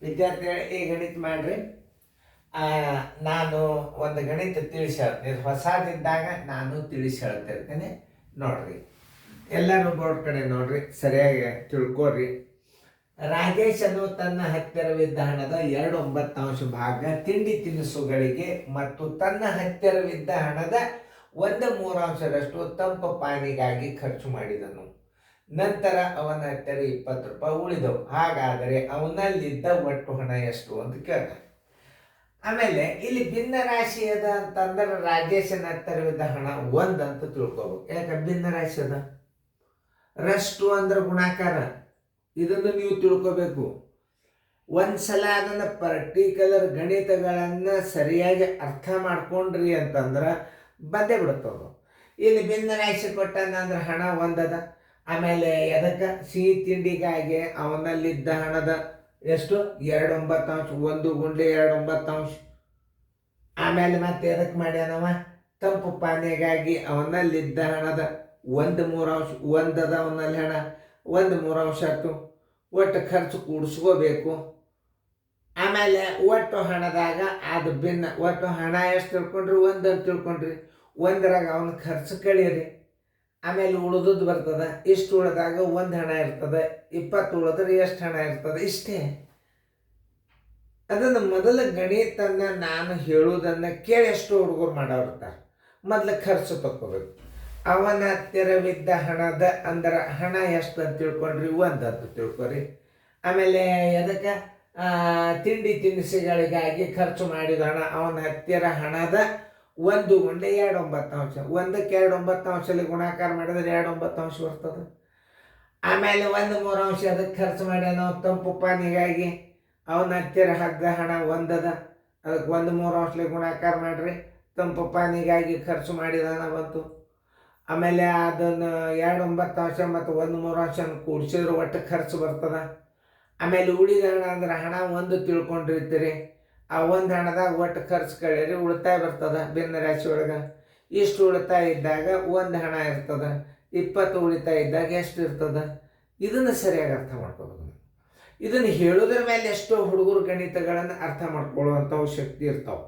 ವಿದ್ಯಾರ್ಥಿಗಳೇ ಈ ಗಣಿತ ಮಾಡ್ರಿ. ನಾನು ಒಂದು ಗಣಿತ ತಿಳಿಸಿ ಹೇಳ್ತೀನಿ. ಹೊಸದಿದ್ದಾಗ ನಾನು ತಿಳಿಸಿ ಹೇಳ್ತಿರ್ತೇನೆ. ನೋಡ್ರಿ, ಎಲ್ಲರೂ ಬೋರ್ಡ್ ಕಡೆ ನೋಡ್ರಿ, ಸರಿಯಾಗಿ ತಿಳ್ಕೊಡ್ರಿ. ರಾಜೇಶನು ತನ್ನ ಹತ್ತಿರವಿದ್ದ ಹಣದ 2/9 ಭಾಗ ತಿಂಡಿ ತಿನಿಸುಗಳಿಗೆ ಮತ್ತು ತನ್ನ ಹತ್ತಿರವಿದ್ದ ಹಣದ 1/3 ತಂಪು ಪಾನಿಗಾಗಿ ಖರ್ಚು ಮಾಡಿದನು. ನಂತರ ಅವನ ಹತ್ತಿರ 20 ರೂಪಾಯಿ ಉಳಿದವು. ಹಾಗಾದರೆ ಅವನಲ್ಲಿದ್ದ ಒಟ್ಟು ಹಣ ಎಷ್ಟು ಅಂತ ಕೇಳ್ತಾನೆ. ಆಮೇಲೆ ಇಲ್ಲಿ ಭಿನ್ನ ರಾಶಿ ಅದ ಅಂತಂದ್ರೆ ರಾಜೇಶನ ಹತ್ತಿರವಿದ್ದ ಹಣ 1 ಅಂತ ತಿಳ್ಕೊಬೇಕು. ಯಾಕೆ ಭಿನ್ನ ರಾಶಿ ಅದ? ರಷ್ಟು ಅಂದ್ರೆ ಗುಣಾಕಾರ. ಇದನ್ನು ನೀವು ತಿಳ್ಕೋಬೇಕು. ಒಂದ್ಸಲ ಅದನ್ನ ಪರ್ಟಿಕ್ಯುಲರ್ ಗಣಿತಗಳನ್ನ ಸರಿಯಾಗಿ ಅರ್ಥ ಮಾಡ್ಕೊಂಡ್ರಿ ಅಂತಂದ್ರೆ ಬಂದೇ ಬಿಡುತ್ತದು. ಇಲ್ಲಿ ಭಿನ್ನ ರಾಶಿ ಕೊಟ್ಟಂದ್ರೆ ಹಣ 1 ಅದ. ಆಮೇಲೆ ಎದಕ್ಕೆ ಸಿಹಿ ತಿಂಡಿಗಾಗಿ ಅವನಲ್ಲಿದ್ದ ಹಣದ ಎಷ್ಟು 2/9, 1 ಗುಂಡ್ಲೆ 2/9. ಆಮೇಲೆ ಮತ್ತೆ ಎದಕ್ಕೆ ಮಾಡ್ಯಾನವ? ತಂಪು ಪಾನೀಯಗಾಗಿ ಅವನಲ್ಲಿದ್ದ ಹಣದ 1/3 1 ಅದ ಅವನಲ್ಲಿ ಹಣ, 1/3 ಆಯ್ತು. ಒಟ್ಟು ಖರ್ಚು ಕೂಡಿಸ್ಕೋಬೇಕು. ಆಮೇಲೆ ಒಟ್ಟು ಹಣದಾಗ ಅದು ಭಿನ್ನ. ಒಟ್ಟು ಹಣ ಎಷ್ಟು ತಿಳ್ಕೊಂಡ್ರಿ? 1 ಅಂತ ತಿಳ್ಕೊಂಡ್ರಿ. 1ರಾಗ ಅವನ ಖರ್ಚು ಕಳೀರಿ. ಆಮೇಲೆ ಉಳಿದದ್ದು ಬರ್ತದೆ. ಇಷ್ಟು ಉಳಿದಾಗ 1 ಹಣ ಇರ್ತದೆ. 20 ಉಳಿದ್ರೆ ಎಷ್ಟು ಹಣ ಇರ್ತದೆ? ಇಷ್ಟೇ. ಅದನ್ನು ಮೊದಲ ಗಣಿತನ್ನ ನಾನು ಹೇಳುವುದನ್ನು ಕೇಳಿ ಎಷ್ಟು ಹುಡುಗರು ಮಾಡೋರ್ತಾರೆ. ಮೊದಲು ಖರ್ಚು ತಕ್ಕೋಬೇಕು. ಅವನ ಹತ್ತಿರವಿದ್ದ ಹಣದ ಅಂದ್ರೆ ಹಣ ಎಷ್ಟು ಅಂತ ತಿಳ್ಕೊಂಡ್ರಿ? 1 ಅಂತ ತಿಳ್ಕೊರಿ. ಆಮೇಲೆ ಅದಕ್ಕೆ ತಿಂಡಿ ತಿನಿಸುಗಳಿಗಾಗಿ ಖರ್ಚು ಮಾಡಿದ ಹಣ ಅವನ ಹತ್ತಿರ ಹಣದ 1 ಗುಂಡ್ಲೆ 2/9. 1ಕ್ಕೆ 2/9 ಗುಣಾಕಾರ ಮಾಡಿದ್ರೆ 2/9 ಬರ್ತದೆ. ಆಮೇಲೆ 1/3 ಅದಕ್ಕೆ ಖರ್ಚು ಮಾಡ್ಯಾನ ತಂಪು ಪಾನಿಗಾಗಿ. ಅವನ ಹತ್ತಿರ ಹಗ್ಗ ಹಣ 1 ಅದ. ಅದಕ್ಕೆ 1/3 ಗುಣಾಕಾರ ಮಾಡ್ರಿ. ತಂಪು ಪಾನಿಗಾಗಿ ಖರ್ಚು ಮಾಡಿದಾನ ಬಂತು. ಆಮೇಲೆ ಅದನ್ನು 2/9 ಮತ್ತು 1/3 ಕೂಡಿಸಿದ್ರೆ ಒಟ್ಟು ಖರ್ಚು ಬರ್ತದೆ. ಆಮೇಲೆ ಉಳಿದ ಹಣ ಅಂದ್ರೆ ಹಣ 1 ತಿಳ್ಕೊಂಡಿರ್ತೀರಿ. ಆ 1 ಹಣದಾಗ ಒಟ್ಟು ಖರ್ಚು ಕಳೀರಿ, ಉಳಿತಾಯ ಬರ್ತದೆ ಭಿನ್ನ ರಾಶಿ ಒಳಗೆ. ಇಷ್ಟು ಉಳಿತಾಯ ಇದ್ದಾಗ 1 ಹಣ ಇರ್ತದೆ. 20 ಉಳಿತಾಯ ಇದ್ದಾಗ ಎಷ್ಟು ಇರ್ತದೆ? ಇದನ್ನು ಸರಿಯಾಗಿ ಅರ್ಥ ಮಾಡ್ಕೋಬೇಕು. ಇದನ್ನು ಹೇಳೋದ್ರ ಮೇಲೆ ಎಷ್ಟೋ ಹುಡುಗರು ಗಣಿತಗಳನ್ನು ಅರ್ಥ ಮಾಡ್ಕೊಳ್ಳುವಂಥವು ಶಕ್ತಿ ಇರ್ತಾವೆ.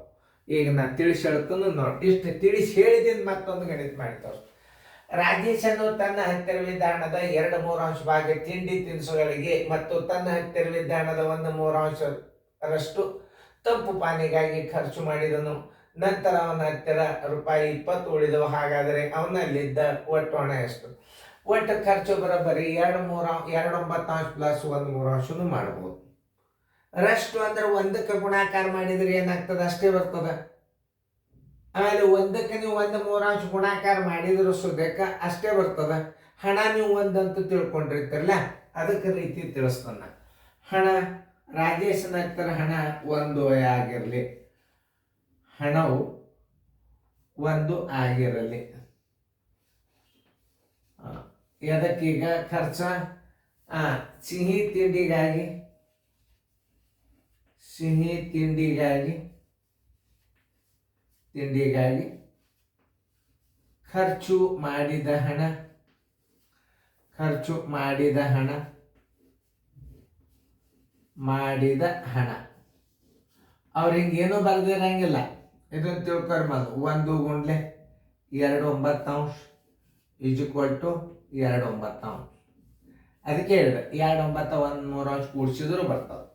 ಈಗ ನಾನು ತಿಳಿಸಿ ಹೇಳ್ತಾನು ನೋಡಿ. ಇಷ್ಟು ತಿಳಿಸಿ ಹೇಳಿದಿಂದ ಮತ್ತೊಂದು ಗಣಿತ ಮಾಡ್ತಾವೆ. ರಾಜೇಶನು ತನ್ನ ಹತ್ತಿರವಿದ್ದ ಹಣದ 2/3 ಭಾಗ ತಿಂಡಿ ತಿನಿಸುಗಳಿಗೆ ಮತ್ತು ತನ್ನ ಹತ್ತಿರವಿದ್ದ ಹಣದ 1/3 ತಂಪು ಪಾನಿಗಾಗಿ ಖರ್ಚು ಮಾಡಿದನು. ನಂತರ ಅವನ ಹತ್ತಿರ ರೂಪಾಯಿ 20 ಉಳಿದವು. ಹಾಗಾದರೆ ಅವನಲ್ಲಿದ್ದ ಒಟ್ಟು ಹಣ ಎಷ್ಟು? ಒಟ್ಟು ಖರ್ಚು ಬರೋಬ್ಬರಿ 2/9 ಪ್ಲಸ್ 1/3 ಮಾಡ್ಬೋದು. ರಷ್ಟು ಅಂದ್ರೆ 1ಕ್ಕೆ ಗುಣಾಕಾರ ಮಾಡಿದ್ರೆ ಏನಾಗ್ತದೆ? ಅಷ್ಟೇ ಬರ್ತದೆ. ಆಮೇಲೆ 1ಕ್ಕೆ ನೀವು 1/3 ಗುಣಾಕಾರ ಮಾಡಿದ್ರು ಸುದಕ್ಕೆ ಅಷ್ಟೇ ಬರ್ತದೆ. ಹಣ ನೀವು 1 ಅಂತ ತಿಳ್ಕೊಂಡಿರ್ತಿರಲ್ಲ, ಅದಕ್ಕೆ ರೀತಿ ತಿಳಿಸ್ತಾನ. ಹಣ ರಾಜೇಶನ ಹತ್ತಿರ ಹಣ 1 ಆಗಿರಲಿ, ಹಣವು 1 ಆಗಿರಲಿ. ಎದಕ್ಕೀಗ ಖರ್ಚ ಸಿಹಿ ತಿಂಡಿಗಾಗಿ ಖರ್ಚು ಮಾಡಿದ ಹಣ ಅವ್ರಿಗೆ ಏನೂ ಬರೆದಿರಂಗಿಲ್ಲ. ಇದನ್ನು ತಿಳ್ಕೊರಿ ಮೊದಲು. 1 ಗುಂಡ್ಲೆ 2/9 = 2/9. ಅದಕ್ಕೆ ಹೇಳಿದೆ 2/9 1/3 ಕೂಡಿಸಿದ್ರು ಬರ್ತದೆ.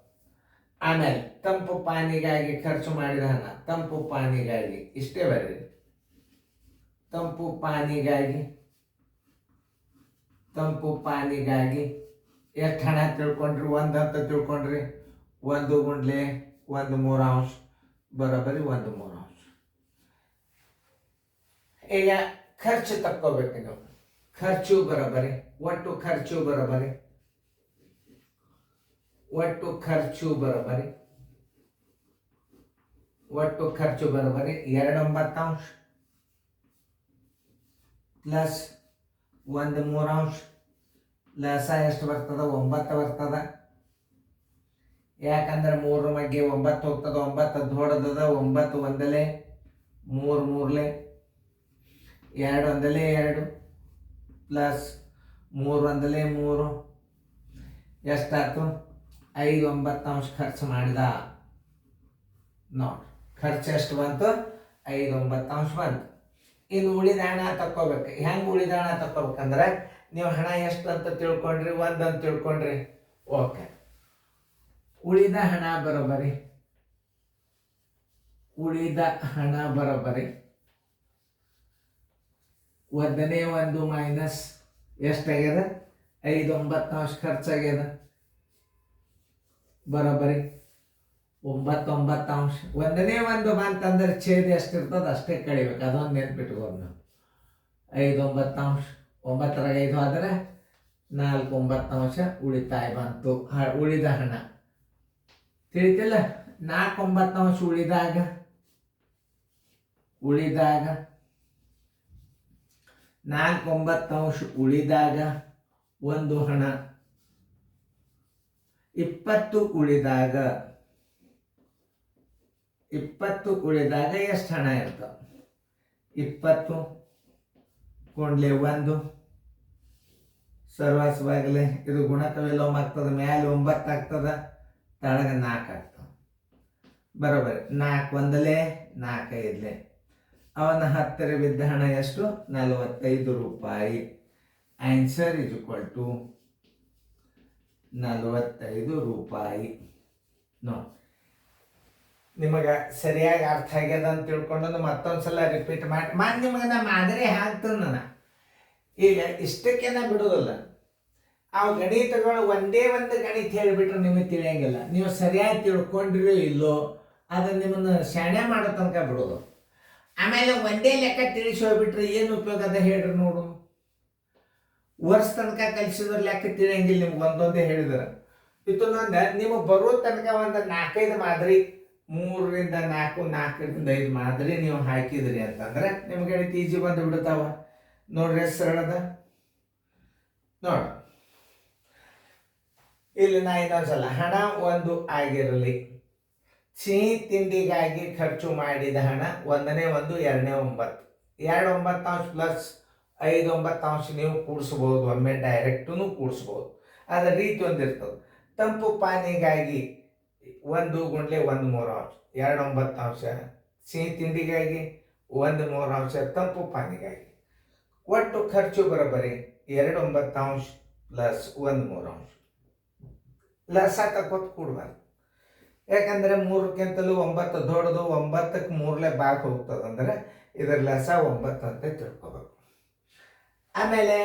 ಆಮೇಲೆ ತಂಪು ಪಾನಿಗಾಗಿ ಖರ್ಚು ಮಾಡಿದ ಹಣ, ತಂಪು ಪಾನಿಗಾಗಿ ಇಷ್ಟೇ ಬರ್ರಿ. ತಂಪು ಪಾನಿಗಾಗಿ ಎಷ್ಟು ಹಣ ತಿಳ್ಕೊಂಡ್ರಿ? 1 ಅಂತ ತಿಳ್ಕೊಂಡ್ರಿ. 1 ಗುಂಡ್ಲೆ 1/3 ಬರೋಬ್ಬರಿ 1/3. ಈಗ ಖರ್ಚು ತಕ್ಕೋಬೇಕು ನೀವು. ಖರ್ಚು ಬರೋಬ್ಬರಿ ಒಟ್ಟು ಖರ್ಚು ಬರೋಬ್ಬರಿ 2/9 ಪ್ಲಸ್ 1/3 ಲಸ ಎಷ್ಟು ಬರ್ತದ? 9 ಬರ್ತದ. ಯಾಕಂದ್ರೆ 3 ಮಗ್ಗೆ 9 ಹೋಗ್ತದೆ. 9 ದೊಡ್ಡದ. 9 1 3 3 2 1 2 ಪ್ಲಸ್ 3 1 3 ಎಷ್ಟಾಯ್ತು? 5/9 ಖರ್ಚು ಮಾಡಿದ. ನೋಡಿ ಖರ್ಚು ಎಷ್ಟು ಬಂತು? 5/9 ಬಂತು. ಇನ್ನು ಉಳಿದ ಹಣ ತಕ್ಕೋಬೇಕು. ಹೆಂಗೆ ಉಳಿದ ಹಣ ತಕ್ಕೋಬೇಕಂದ್ರೆ ನೀವು ಹಣ ಎಷ್ಟು ಅಂತ ತಿಳ್ಕೊಂಡ್ರಿ, 1 ಅಂತ ತಿಳ್ಕೊಂಡ್ರಿ, ಓಕೆ. ಉಳಿದ ಹಣ ಬರೋಬ್ಬರಿ ಒಂದನೇ ಒಂದು ಮೈನಸ್ ಎಷ್ಟಾಗ್ಯದ? 5/9 ಖರ್ಚಾಗ್ಯದ, ಬರೋಬ್ಬರಿ 9/9. ಒಂದನೇ ಒಂದು ಬಂತಂದ್ರೆ ಛೇದ ಎಷ್ಟಿರ್ತದೆ ಅಷ್ಟೇ ಕಳಿಬೇಕು, ಅದೊಂದು ನೆನ್ಪಿಟ್ಕೊಂಡು ನಾವು. 5/9, 9 5 ಆದರೆ 4/9 ಉಳಿತಾಯ ಬಂತು. ಉಳಿದ ಹಣ ತಿಳಿತಿಲ್ಲ? 4/9 ಉಳಿದಾಗ ಒಂದು ಹಣ 20 ಉಳಿದಾಗ ಎಷ್ಟು ಹಣ ಇರ್ತವೆ? 20 ಕೊಂಡ್ಲೆ 1 ಸರ್ವಾಸವಾಗಲೇ ಇದು ಗುಣಕವಿಲೋಮ ಆಗ್ತದೆ. ಮ್ಯಾಲೆ 9 ಆಗ್ತದೆ, ತಳಗ 4 ಆಗ್ತದೆ, ಬರೋಬರಿ. 4 1 4 5 ಅವನ ಹತ್ತಿರ ಬಿದ್ದ ಹಣ ಎಷ್ಟು? 45 ರೂಪಾಯಿ. ಆನ್ಸರ್ ಇಸ್ ಈಕ್ವಲ್ ಟು 45 ರೂಪಾಯಿ. ನೋಡಿ, ನಿಮಗೆ ಸರಿಯಾಗಿ ಅರ್ಥ ಆಗ್ಯದ ಅಂತ ತಿಳ್ಕೊಂಡು ಮತ್ತೊಂದ್ಸಲ ರಿಪೀಟ್ ಮಾಡಿ ನಿಮಗೆ ನಾ ಮಾದರಿ ಹಾಕ್ತೇನೆ ನಾನು. ಈಗ ಇಷ್ಟಕ್ಕೇನ ಬಿಡೋದಿಲ್ಲ. ಅವು ಗಣಿತಗಳು ಒಂದೇ ಒಂದು ಗಣಿತ ಹೇಳಿಬಿಟ್ರೆ ನಿಮಗೆ ತಿಳಿಯಂಗಿಲ್ಲ. ನೀವು ಸರಿಯಾಗಿ ತಿಳ್ಕೊಂಡ್ರಿಯೋ ಇಲ್ಲೋ ಅದನ್ನು ನಿಮ್ಮನ್ನು ಶಾಣೆ ಮಾಡೋ ತನಕ ಬಿಡೋದು. ಆಮೇಲೆ ಒಂದೇ ಲೆಕ್ಕ ತಿಳಿಸಿ ಹೋಗ್ಬಿಟ್ರೆ ಏನು ಉಪಯೋಗ ಅದ ಹೇಳ್ರಿ ನೋಡು. ವರ್ಷ ತನಕ ಕಲಿಸಿದ್ರೆ ಲೆಕ್ಕ ತಿಳಿಯಂಗಿಲ್ಲ ನಿಮ್ಗೆ, ಒಂದೊಂದೇ ಹೇಳಿದ್ರೆ. ಇದನ್ನೊಂದು ನಿಮಗೆ ಬರೋ ತನಕ ಒಂದು 4-5 ಮಾದರಿ, 3ರಿಂದ 4, 4ರಿಂದ 5 ಮಾದರಿ ನೀವು ಹಾಕಿದ್ರಿ ಅಂತಂದ್ರೆ ನಿಮ್ಗೆ ಗಣಿತ ಈಜಿ ಬಂದು ಬಿಡ್ತಾವ. ನೋಡ್ರಿ ಸರಳದ. ನೋಡ ಇಲ್ಲಿ ನಾ ಇನ್ನೊಂದ್ಸಲ ಹಣ 1 ಆಗಿರಲಿ. ಸಿಹಿ ತಿಂಡಿಗಾಗಿ ಖರ್ಚು ಮಾಡಿದ ಹಣ 1ನೇ 1 2ನೇ 9. 2/9 ಪ್ಲಸ್ 5/9 ನೀವು ಕೂಡಿಸ್ಬೋದು, ಒಮ್ಮೆ ಡೈರೆಕ್ಟೂ ಕೂಡಿಸ್ಬೋದು. ಅದರ ರೀತಿ ಒಂದಿರ್ತದೆ. ತಂಪು ಪಾನಿಗಾಗಿ 1 × 1/3 2/9. ಸಿಹಿ ತಿಂಡಿಗಾಗಿ 1/3 ತಂಪು ಪಾನಿಗಾಗಿ. ಒಟ್ಟು ಖರ್ಚು ಬರೋಬ್ಬರಿ 2/9 ಪ್ಲಸ್ 1/3. ಲಸ ತಕ್ಕೊತ್ ಕೂಡಬಾರ್ದು. ಯಾಕಂದರೆ 3ಕ್ಕಿಂತಲೂ 9 ದೊಡ್ಡದು, 9ಕ್ಕೆ 3 ಬಾಗಿ ಹೋಗ್ತದೆ ಅಂದರೆ ಇದರ ಲಸ 9 ಅಂತ ತಿಳ್ಕೊಬೇಕು. ಆಮೇಲೆ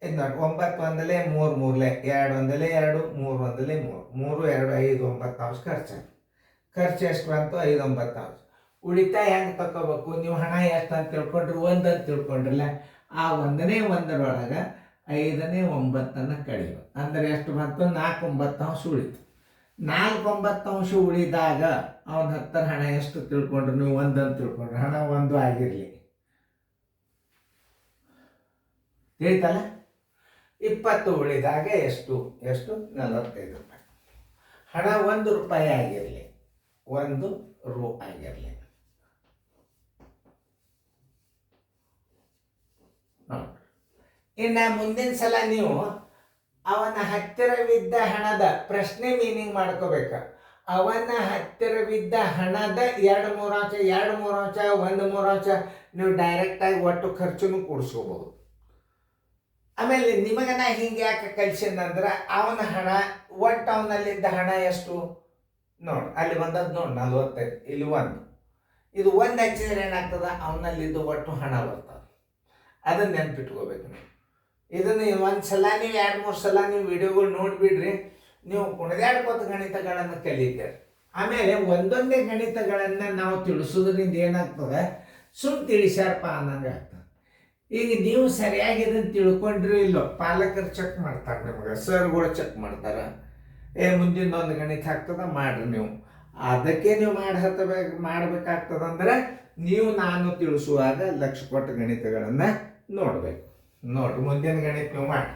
ಇದು ನೋಡಿ, 9 1 3 3 2 1 2 3 1 3 3 2 5/9 ಖರ್ಚು ಎಷ್ಟು ಬಂತು? 5/9. ಉಳಿತಾಯ ಹೆಂಗೆ ತಗೋಬೇಕು? ನೀವು ಹಣ ಎಷ್ಟು ಅಂತ ತಿಳ್ಕೊಂಡ್ರಿ, 1 ಅಂತ ತಿಳ್ಕೊಂಡ್ರಲ್ಲ, ಆ 1ನೇ 1ರೊಳಗೆ 5ನೇ 9 ಕಡಿಮೆ ಅಂದರೆ ಎಷ್ಟು ಬಂತು? 4/9 ಉಳಿತು. 4/9 ಉಳಿದಾಗ ಅವನ ಹತ್ತಿರ ಹಣ ಎಷ್ಟು ತಿಳ್ಕೊಂಡ್ರು ನೀವು? 1 ಅಂತ ತಿಳ್ಕೊಂಡ್ರೆ ಹಣ 1 ಆಗಿರಲಿ, ತಿಳಿತಲ್ಲ? 20 ಉಳಿದಾಗ ಎಷ್ಟು? 45 ರೂಪಾಯಿ. ಹಣ 1 ರೂಪಾಯಿ ಆಗಿರಲಿ, 1 ರೂ ಆಗಿರಲಿ. ಇನ್ನು ಮುಂದಿನ ಸಲ ನೀವು ಅವನ ಹತ್ತಿರವಿದ್ದ ಹಣದ ಪ್ರಶ್ನೆ ಮೀನಿಂಗ್ ಮಾಡ್ಕೋಬೇಕ. ಅವನ ಹತ್ತಿರವಿದ್ದ ಹಣದ 2/3 ಅಂಶ 1/3 ಅಂಶ ನೀವು ಡೈರೆಕ್ಟಾಗಿ ಒಟ್ಟು ಖರ್ಚುನು ಕೂಡಿಸ್ಕೋಬಹುದು. ಆಮೇಲೆ ನಿಮಗೆ ನಾ ಹಿಂಗೆ ಯಾಕೆ ಕಲಿಸಿದಂದ್ರೆ ಅವನ ಹಣ ಒಟ್ಟು ಅವನಲ್ಲಿದ್ದ ಹಣ ಎಷ್ಟು ನೋಡಿ, ಅಲ್ಲಿ ಬಂದದ್ದು ನೋಡಿ 45, ಇಲ್ಲಿ 1. ಇದು 1 ಹಚ್ಚಿದ್ರೆ ಏನಾಗ್ತದ? ಅವನಲ್ಲಿದ್ದು ಒಟ್ಟು ಹಣ ಬರ್ತದೆ. ಅದನ್ನ ನೆನ್ಪಿಟ್ಕೋಬೇಕು ನೀವು. ಇದನ್ನು ಒಂದು ಸಲ ನೀವು 2-3 ಸಲ ನೀವು ವಿಡಿಯೋಗಳು ನೋಡಿಬಿಡ್ರಿ, ನೀವು ಕುಣಿದಾಡ್ಕೋತ ಗಣಿತಗಳನ್ನು ಕಲಿತೀರಿ. ಆಮೇಲೆ ಒಂದೊಂದೇ ಗಣಿತಗಳನ್ನು ನಾವು ತಿಳಿಸೋದ್ರಿಂದ ಏನಾಗ್ತದೆ? ತಿಳಿಸ್ಯಾರಪ್ಪ ಅನ್ನಂಗೆ ಆಗ್ತದೆ. ಈಗ ನೀವು ಸರಿಯಾಗಿ ಇದನ್ನು ತಿಳ್ಕೊಂಡ್ರಿ ಇಲ್ಲೋ, ಪಾಲಕರು ಚೆಕ್ ಮಾಡ್ತಾರೆ, ನಿಮಗೆ ಸರ್ಗಳು ಚೆಕ್ ಮಾಡ್ತಾರೆ. ಮುಂದಿನ ಒಂದು ಗಣಿತ ಆಗ್ತದೆ ಮಾಡ್ರಿ ನೀವು. ಅದಕ್ಕೆ ನೀವು ಮಾಡಬೇಕಾಗ್ತದಂದ್ರೆ ನೀವು ನಾನು ತಿಳಿಸುವಾಗ ಲಕ್ಷ ಕೊಟ್ಟ ಗಣಿತಗಳನ್ನು ನೋಡಬೇಕು. ನೋಡ್ರಿ ಮುಂದಿನ ಗಣಿತ ನೀವು ಮಾಡಿ.